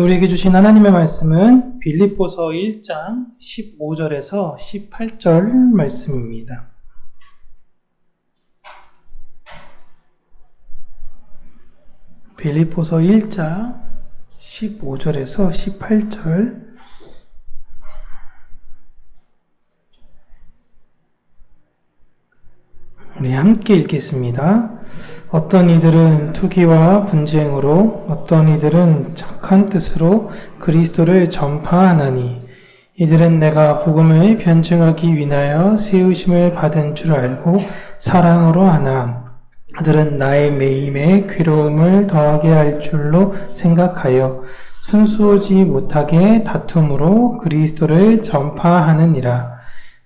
우리에게 주신 하나님의 말씀은 빌립보서 1장 15절에서 18절 말씀입니다. 빌립보서 1장 15절에서 18절. 우리 함께 읽겠습니다. 어떤 이들은 투기와 분쟁으로, 어떤 이들은 착한 뜻으로 그리스도를 전파하나니, 이들은 내가 복음을 변증하기 위하여 세우심을 받은 줄 알고 사랑으로 하나, 그들은 나의 매임에 괴로움을 더하게 할 줄로 생각하여 순수하지 못하게 다툼으로 그리스도를 전파하느니라.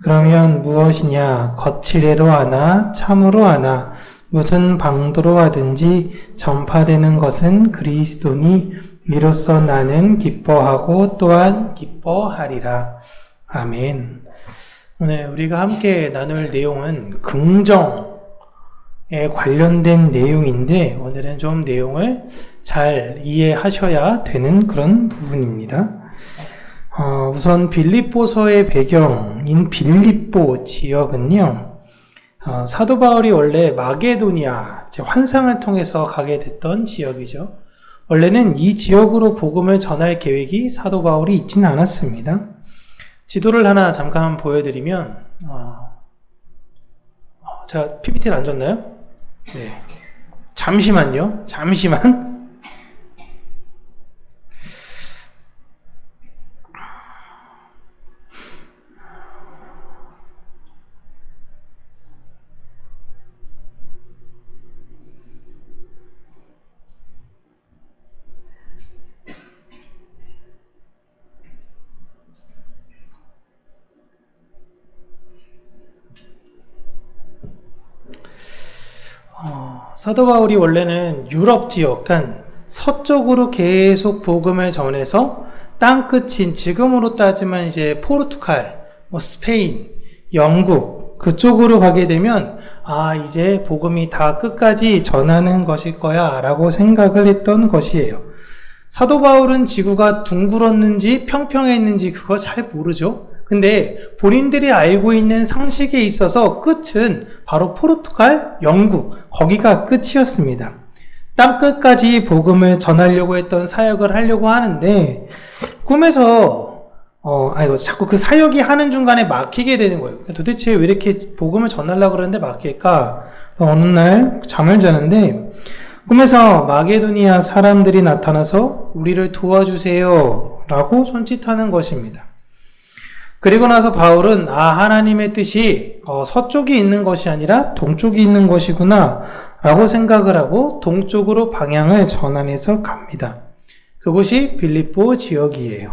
그러면 무엇이냐? 거칠애로 하나 참으로 하나 무슨 방도로 하든지 전파되는 것은 그리스도니 이로써 나는 기뻐하고 또한 기뻐하리라. 아멘. 오늘 우리가 함께 나눌 내용은 긍정에 관련된 내용인데, 오늘은 좀 내용을 잘 이해하셔야 되는 그런 부분입니다. 우선 빌립보서의 배경인 빌립보 지역은요, 사도 바울이 원래 마게도니아, 환상을 통해서 가게 됐던 지역이죠. 원래는 이 지역으로 복음을 전할 계획이 사도 바울이 있지는 않았습니다. 지도를 하나 잠깐 보여드리면, 제가 PPT를 안 줬나요? 네. 잠시만요. 사도 바울이 원래는 유럽 지역, 그러니까 서쪽으로 계속 복음을 전해서 땅끝인, 지금으로 따지면 이제 포르투갈, 스페인, 영국 그쪽으로 가게 되면 이제 복음이 다 끝까지 전하는 것일 거야 라고 생각을 했던 것이에요. 사도 바울은 지구가 둥글었는지 평평했는지 그거 잘 모르죠. 근데 본인들이 알고 있는 상식에 있어서 끝은 바로 포르투갈, 영국, 거기가 끝이었습니다. 땅끝까지 복음을 전하려고 했던 사역을 하려고 하는데, 꿈에서 자꾸 그 사역이 하는 중간에 막히게 되는 거예요. 도대체 왜 이렇게 복음을 전하려고 그러는데 막힐까? 어느 날 잠을 자는데 꿈에서 마게도니아 사람들이 나타나서 우리를 도와주세요 라고 손짓하는 것입니다. 그리고 나서 바울은 하나님의 뜻이 서쪽이 있는 것이 아니라 동쪽이 있는 것이구나 라고 생각을 하고 동쪽으로 방향을 전환해서 갑니다. 그곳이 빌립보 지역이에요.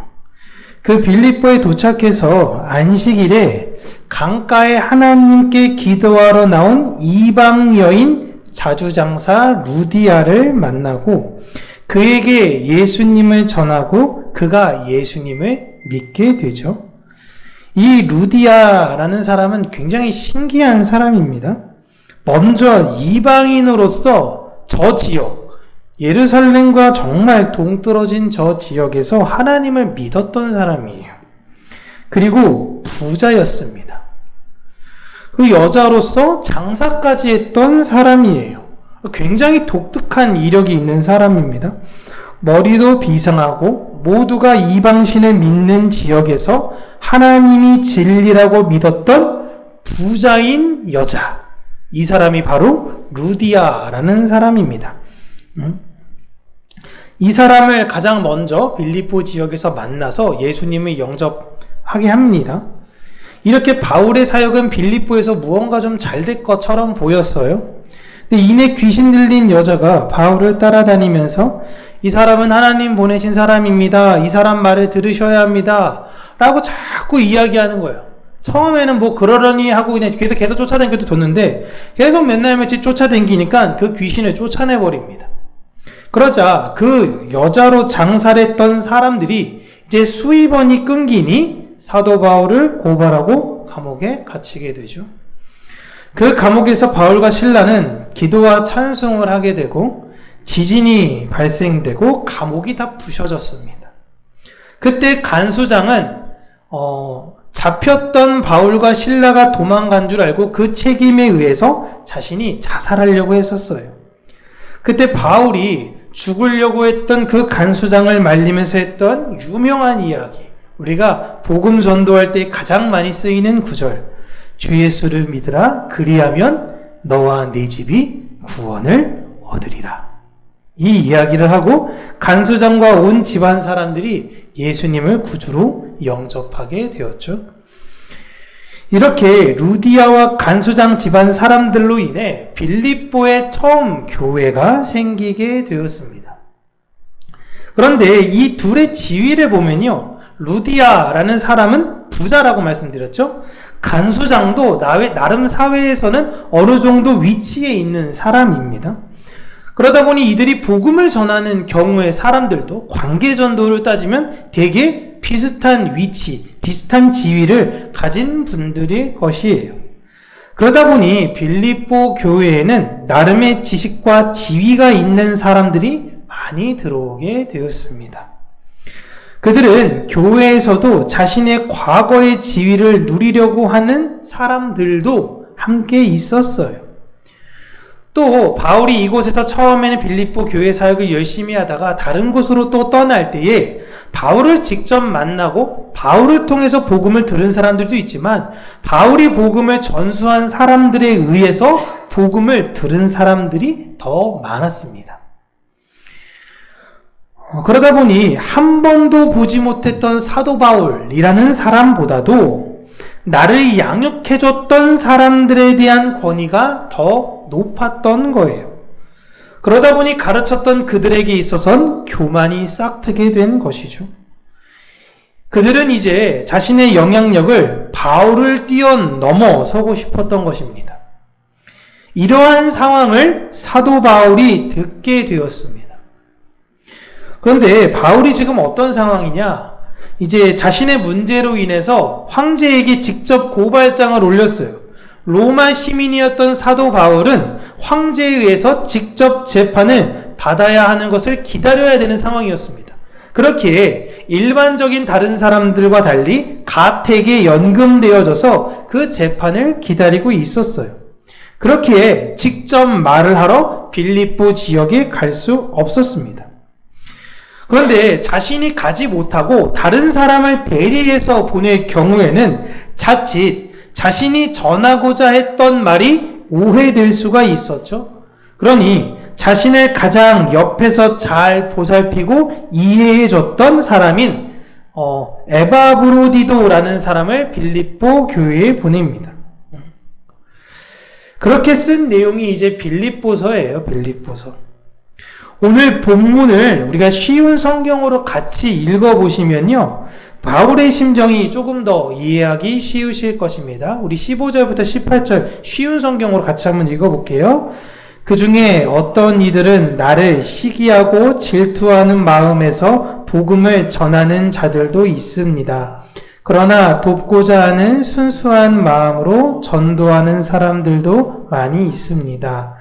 그 빌립보에 도착해서 안식일에 강가에 하나님께 기도하러 나온 이방 여인 자주장사 루디아를 만나고 그에게 예수님을 전하고 그가 예수님을 믿게 되죠. 이 루디아라는 사람은 굉장히 신기한 사람입니다. 먼저 이방인으로서 저 지역, 예루살렘과 정말 동떨어진 저 지역에서 하나님을 믿었던 사람이에요. 그리고 부자였습니다. 그 여자로서 장사까지 했던 사람이에요. 굉장히 독특한 이력이 있는 사람입니다. 머리도 비상하고 모두가 이방신을 믿는 지역에서 하나님이 진리라고 믿었던 부자인 여자. 이 사람이 바로 루디아라는 사람입니다. 이 사람을 가장 먼저 빌립보 지역에서 만나서 예수님을 영접하게 합니다. 이렇게 바울의 사역은 빌립보에서 무언가 좀 잘 될 것처럼 보였어요. 근데 이내 귀신 들린 여자가 바울을 따라다니면서 이 사람은 하나님 보내신 사람입니다. 이 사람 말을 들으셔야 합니다. 라고 자꾸 이야기하는 거예요. 처음에는 그러려니 하고 그냥 계속 쫓아다니기도 줬는데 계속 맨날 며칠 쫓아다니니까 그 귀신을 쫓아내버립니다. 그러자 그 여자로 장사를 했던 사람들이 이제 수입원이 끊기니 사도 바울을 고발하고 감옥에 갇히게 되죠. 그 감옥에서 바울과 실라는 기도와 찬송을 하게 되고 지진이 발생되고 감옥이 다 부셔졌습니다. 그때 간수장은 잡혔던 바울과 실라가 도망간 줄 알고 그 책임에 의해서 자신이 자살하려고 했었어요. 그때 바울이 죽으려고 했던 그 간수장을 말리면서 했던 유명한 이야기, 우리가 복음 전도할 때 가장 많이 쓰이는 구절, 주 예수를 믿으라, 그리하면 너와 네 집이 구원을 얻으리라. 이 이야기를 하고 간수장과 온 집안 사람들이 예수님을 구주로 영접하게 되었죠. 이렇게 루디아와 간수장 집안 사람들로 인해 빌립보에 처음 교회가 생기게 되었습니다. 그런데 이 둘의 지위를 보면요, 루디아라는 사람은 부자라고 말씀드렸죠. 간수장도 나름 사회에서는 어느 정도 위치에 있는 사람입니다. 그러다 보니 이들이 복음을 전하는 경우에 사람들도 관계전도를 따지면 되게 비슷한 위치, 비슷한 지위를 가진 분들의 것이에요. 그러다 보니 빌립보 교회에는 나름의 지식과 지위가 있는 사람들이 많이 들어오게 되었습니다. 그들은 교회에서도 자신의 과거의 지위를 누리려고 하는 사람들도 함께 있었어요. 또 바울이 이곳에서 처음에는 빌립보 교회 사역을 열심히 하다가 다른 곳으로 또 떠날 때에 바울을 직접 만나고 바울을 통해서 복음을 들은 사람들도 있지만 바울이 복음을 전수한 사람들에 의해서 복음을 들은 사람들이 더 많았습니다. 그러다 보니 한 번도 보지 못했던 사도 바울이라는 사람보다도 나를 양육해줬던 사람들에 대한 권위가 더 높았던 거예요. 그러다 보니 가르쳤던 그들에게 있어선 교만이 싹트게 된 것이죠. 그들은 이제 자신의 영향력을 바울을 뛰어넘어서고 싶었던 것입니다. 이러한 상황을 사도 바울이 듣게 되었습니다. 그런데 바울이 지금 어떤 상황이냐? 이제 자신의 문제로 인해서 황제에게 직접 고발장을 올렸어요. 로마 시민이었던 사도 바울은 황제에 의해서 직접 재판을 받아야 하는 것을 기다려야 되는 상황이었습니다. 그렇기에 일반적인 다른 사람들과 달리 가택에 연금되어져서 그 재판을 기다리고 있었어요. 그렇기에 직접 말을 하러 빌립보 지역에 갈 수 없었습니다. 그런데 자신이 가지 못하고 다른 사람을 대리해서 보낼 경우에는 자칫 자신이 전하고자 했던 말이 오해될 수가 있었죠. 그러니 자신을 가장 옆에서 잘 보살피고 이해해줬던 사람인 에바브로디도라는 사람을 빌립보 교회에 보냅니다. 그렇게 쓴 내용이 이제 빌립보서예요. 빌립보서. 오늘 본문을 우리가 쉬운 성경으로 같이 읽어보시면요, 바울의 심정이 조금 더 이해하기 쉬우실 것입니다. 우리 15절부터 18절 쉬운 성경으로 같이 한번 읽어볼게요. 그 중에 어떤 이들은 나를 시기하고 질투하는 마음에서 복음을 전하는 자들도 있습니다. 그러나 돕고자 하는 순수한 마음으로 전도하는 사람들도 많이 있습니다.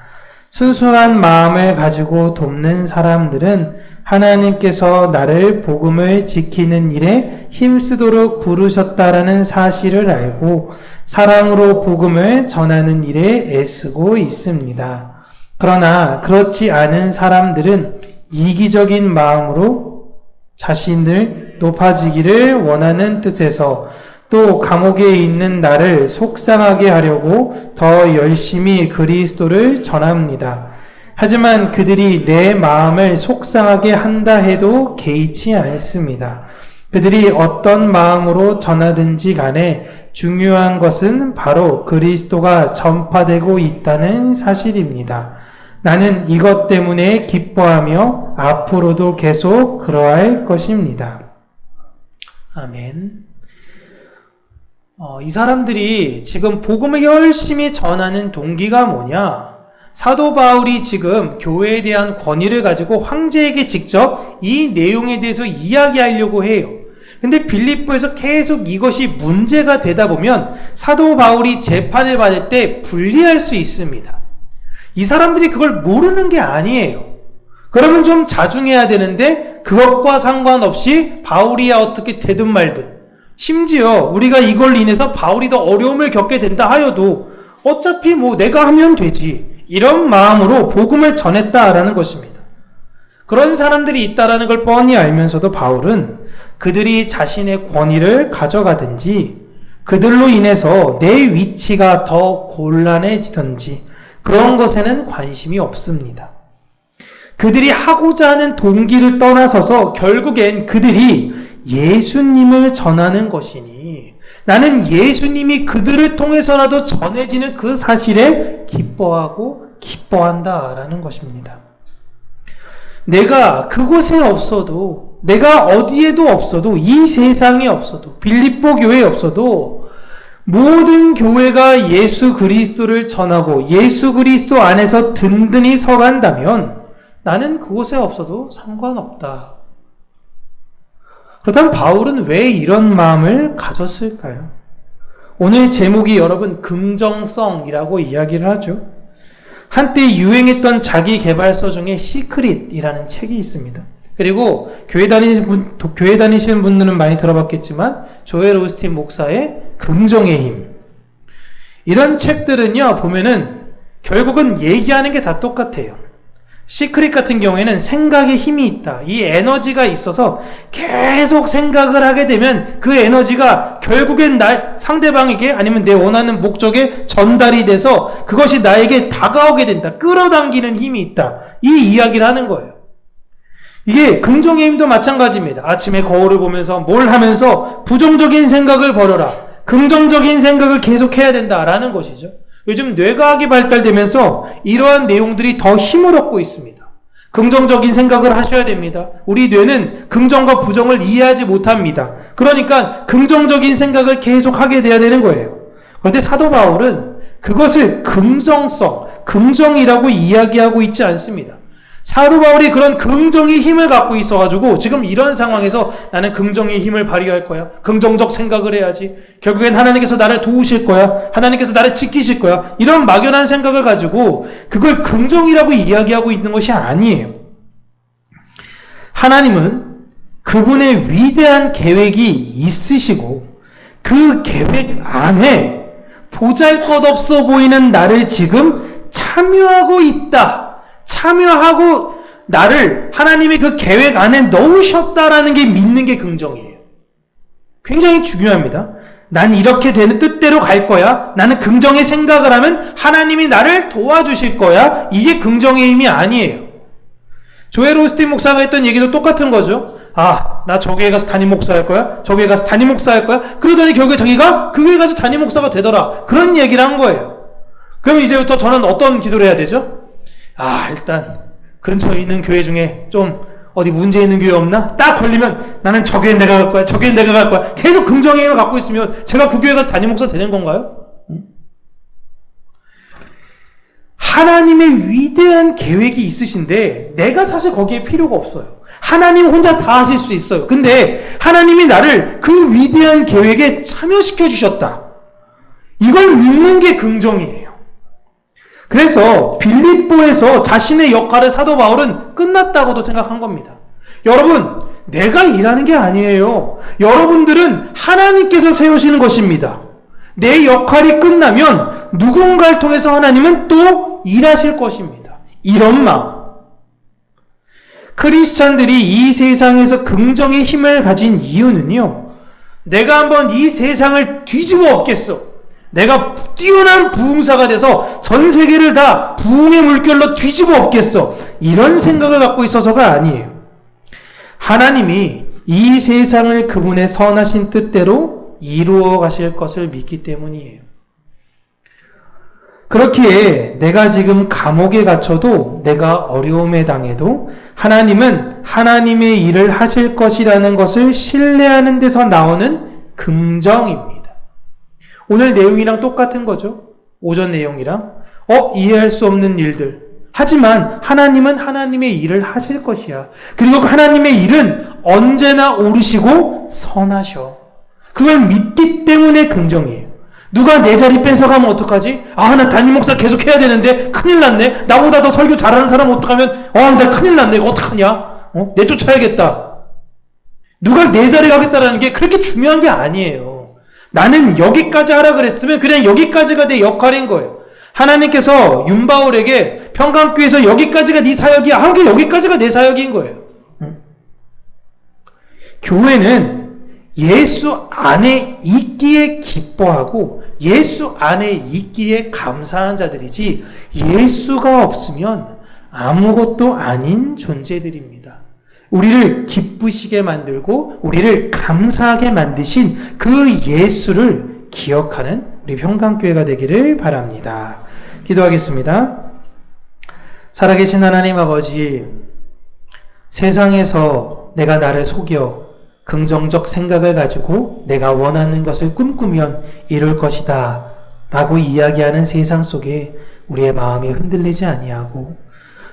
순수한 마음을 가지고 돕는 사람들은 하나님께서 나를 복음을 지키는 일에 힘쓰도록 부르셨다라는 사실을 알고 사랑으로 복음을 전하는 일에 애쓰고 있습니다. 그러나 그렇지 않은 사람들은 이기적인 마음으로 자신을 높아지기를 원하는 뜻에서 또 감옥에 있는 나를 속상하게 하려고 더 열심히 그리스도를 전합니다. 하지만 그들이 내 마음을 속상하게 한다 해도 개의치 않습니다. 그들이 어떤 마음으로 전하든지 간에 중요한 것은 바로 그리스도가 전파되고 있다는 사실입니다. 나는 이것 때문에 기뻐하며 앞으로도 계속 그러할 것입니다. 아멘. 이 사람들이 지금 복음을 열심히 전하는 동기가 뭐냐? 사도 바울이 지금 교회에 대한 권위를 가지고 황제에게 직접 이 내용에 대해서 이야기하려고 해요. 근데 빌립보에서 계속 이것이 문제가 되다 보면 사도 바울이 재판을 받을 때 불리할 수 있습니다. 이 사람들이 그걸 모르는 게 아니에요. 그러면 좀 자중해야 되는데 그것과 상관없이 바울이야 어떻게 되든 말든, 심지어 우리가 이걸 인해서 바울이 더 어려움을 겪게 된다 하여도 어차피 뭐 내가 하면 되지, 이런 마음으로 복음을 전했다라는 것입니다. 그런 사람들이 있다라는 걸 뻔히 알면서도 바울은 그들이 자신의 권위를 가져가든지 그들로 인해서 내 위치가 더 곤란해지든지 그런 것에는 관심이 없습니다. 그들이 하고자 하는 동기를 떠나서서 결국엔 그들이 예수님을 전하는 것이니 나는 예수님이 그들을 통해서라도 전해지는 그 사실에 기뻐한다라는 것입니다. 내가 그곳에 없어도, 내가 어디에도 없어도, 이 세상에 없어도, 빌립보 교회에 없어도 모든 교회가 예수 그리스도를 전하고 예수 그리스도 안에서 든든히 서간다면 나는 그곳에 없어도 상관없다. 그렇다면 바울은 왜 이런 마음을 가졌을까요? 오늘 제목이 여러분 긍정성이라고 이야기를 하죠. 한때 유행했던 자기 개발서 중에 시크릿이라는 책이 있습니다. 그리고 교회 다니시는 분들은 많이 들어봤겠지만 조엘 오스틴 목사의 긍정의 힘, 이런 책들은요 보면은 결국은 얘기하는 게 다 똑같아요. 시크릿 같은 경우에는 생각에 힘이 있다, 이 에너지가 있어서 계속 생각을 하게 되면 그 에너지가 결국엔 상대방에게 아니면 내 원하는 목적에 전달이 돼서 그것이 나에게 다가오게 된다, 끌어당기는 힘이 있다, 이 이야기를 하는 거예요. 이게 긍정의 힘도 마찬가지입니다. 아침에 거울을 보면서 뭘 하면서 부정적인 생각을 버려라, 긍정적인 생각을 계속해야 된다라는 것이죠. 요즘 뇌과학이 발달되면서 이러한 내용들이 더 힘을 얻고 있습니다. 긍정적인 생각을 하셔야 됩니다. 우리 뇌는 긍정과 부정을 이해하지 못합니다. 그러니까 긍정적인 생각을 계속 하게 돼야 되는 거예요. 그런데 사도 바울은 그것을 긍정이라고 이야기하고 있지 않습니다. 사도 바울이 그런 긍정의 힘을 갖고 있어가지고 지금 이런 상황에서 나는 긍정의 힘을 발휘할 거야, 긍정적 생각을 해야지, 결국엔 하나님께서 나를 도우실 거야, 하나님께서 나를 지키실 거야, 이런 막연한 생각을 가지고 그걸 긍정이라고 이야기하고 있는 것이 아니에요. 하나님은 그분의 위대한 계획이 있으시고 그 계획 안에 보잘것없어 보이는 나를 지금 참여하고 있다, 참여하고 나를 하나님의 그 계획 안에 넣으셨다라는 게 믿는 게 긍정이에요. 굉장히 중요합니다. 난 이렇게 되는 뜻대로 갈 거야, 나는 긍정의 생각을 하면 하나님이 나를 도와주실 거야, 이게 긍정의 힘이 아니에요. 조엘 오스틴 목사가 했던 얘기도 똑같은 거죠. 나 저 교회 가서 담임 목사 할 거야, 저 교회 가서 담임 목사 할 거야, 그러더니 결국에 자기가 그 교회 가서 담임 목사가 되더라, 그런 얘기를 한 거예요. 그럼 이제부터 저는 어떤 기도를 해야 되죠? 일단 근처에 있는 교회 중에 좀 어디 문제 있는 교회 없나? 딱 걸리면 나는 저 교회 내가 갈 거야, 저 교회 내가 갈 거야, 계속 긍정의 힘을 갖고 있으면 제가 그 교회 가서 담임 목사 되는 건가요? 하나님의 위대한 계획이 있으신데 내가 사실 거기에 필요가 없어요. 하나님 혼자 다 하실 수 있어요. 근데 하나님이 나를 그 위대한 계획에 참여시켜 주셨다, 이걸 믿는 게 긍정이에요. 그래서 빌립보에서 자신의 역할을 사도 바울은 끝났다고도 생각한 겁니다. 여러분, 내가 일하는 게 아니에요. 여러분들은 하나님께서 세우시는 것입니다. 내 역할이 끝나면 누군가를 통해서 하나님은 또 일하실 것입니다. 이런 마음. 크리스찬들이 이 세상에서 긍정의 힘을 가진 이유는요, 내가 한번 이 세상을 뒤집어 엎겠어, 내가 뛰어난 부흥사가 돼서 전 세계를 다 부흥의 물결로 뒤집어 엎겠어, 이런 생각을 갖고 있어서가 아니에요. 하나님이 이 세상을 그분의 선하신 뜻대로 이루어 가실 것을 믿기 때문이에요. 그렇기에 내가 지금 감옥에 갇혀도, 내가 어려움에 당해도 하나님은 하나님의 일을 하실 것이라는 것을 신뢰하는 데서 나오는 긍정입니다. 오늘 내용이랑 똑같은 거죠. 오전 내용이랑. 이해할 수 없는 일들. 하지만 하나님은 하나님의 일을 하실 것이야. 그리고 그 하나님의 일은 언제나 옳으시고 선하셔. 그걸 믿기 때문에 긍정이에요. 누가 내 자리 뺏어가면 어떡하지? 아, 나 담임 목사 계속 해야 되는데 큰일 났네. 나보다 더 설교 잘하는 사람 어떡하면 나 큰일 났네. 이거 어떡하냐? 내쫓아야겠다. 누가 내 자리 가겠다라는 게 그렇게 중요한 게 아니에요. 나는 여기까지 하라 그랬으면 그냥 여기까지가 내 역할인 거예요. 하나님께서 윤바울에게 평강교회에서 여기까지가 네 사역이야. 한 게 여기까지가 내 사역인 거예요. 교회는 예수 안에 있기에 기뻐하고 예수 안에 있기에 감사한 자들이지 예수가 없으면 아무것도 아닌 존재들입니다. 우리를 기쁘시게 만들고 우리를 감사하게 만드신 그 예수를 기억하는 우리 평강교회가 되기를 바랍니다. 기도하겠습니다. 살아계신 하나님 아버지, 세상에서 내가 나를 속여 긍정적 생각을 가지고 내가 원하는 것을 꿈꾸면 이룰 것이다 라고 이야기하는 세상 속에 우리의 마음이 흔들리지 아니하고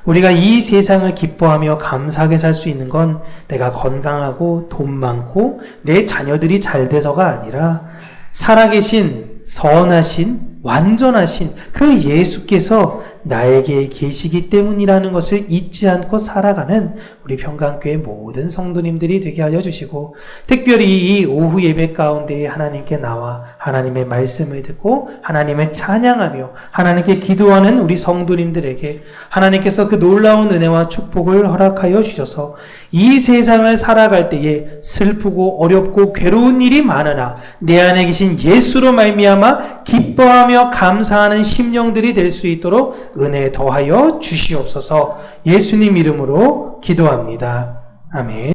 우리가 이 세상을 기뻐하며 감사하게 살 수 있는 건 내가 건강하고 돈 많고 내 자녀들이 잘 돼서가 아니라 살아계신 선하신 완전하신 그 예수께서 나에게 계시기 때문이라는 것을 잊지 않고 살아가는 우리 평강교회 모든 성도님들이 되게 하여 주시고, 특별히 이 오후 예배 가운데에 하나님께 나와 하나님의 말씀을 듣고 하나님을 찬양하며 하나님께 기도하는 우리 성도님들에게 하나님께서 그 놀라운 은혜와 축복을 허락하여 주셔서 이 세상을 살아갈 때에 슬프고 어렵고 괴로운 일이 많으나 내 안에 계신 예수로 말미암아 기뻐하며 감사하는 심령들이 될 수 있도록 은혜 더하여 주시옵소서. 예수님 이름으로 기도합니다. 아멘.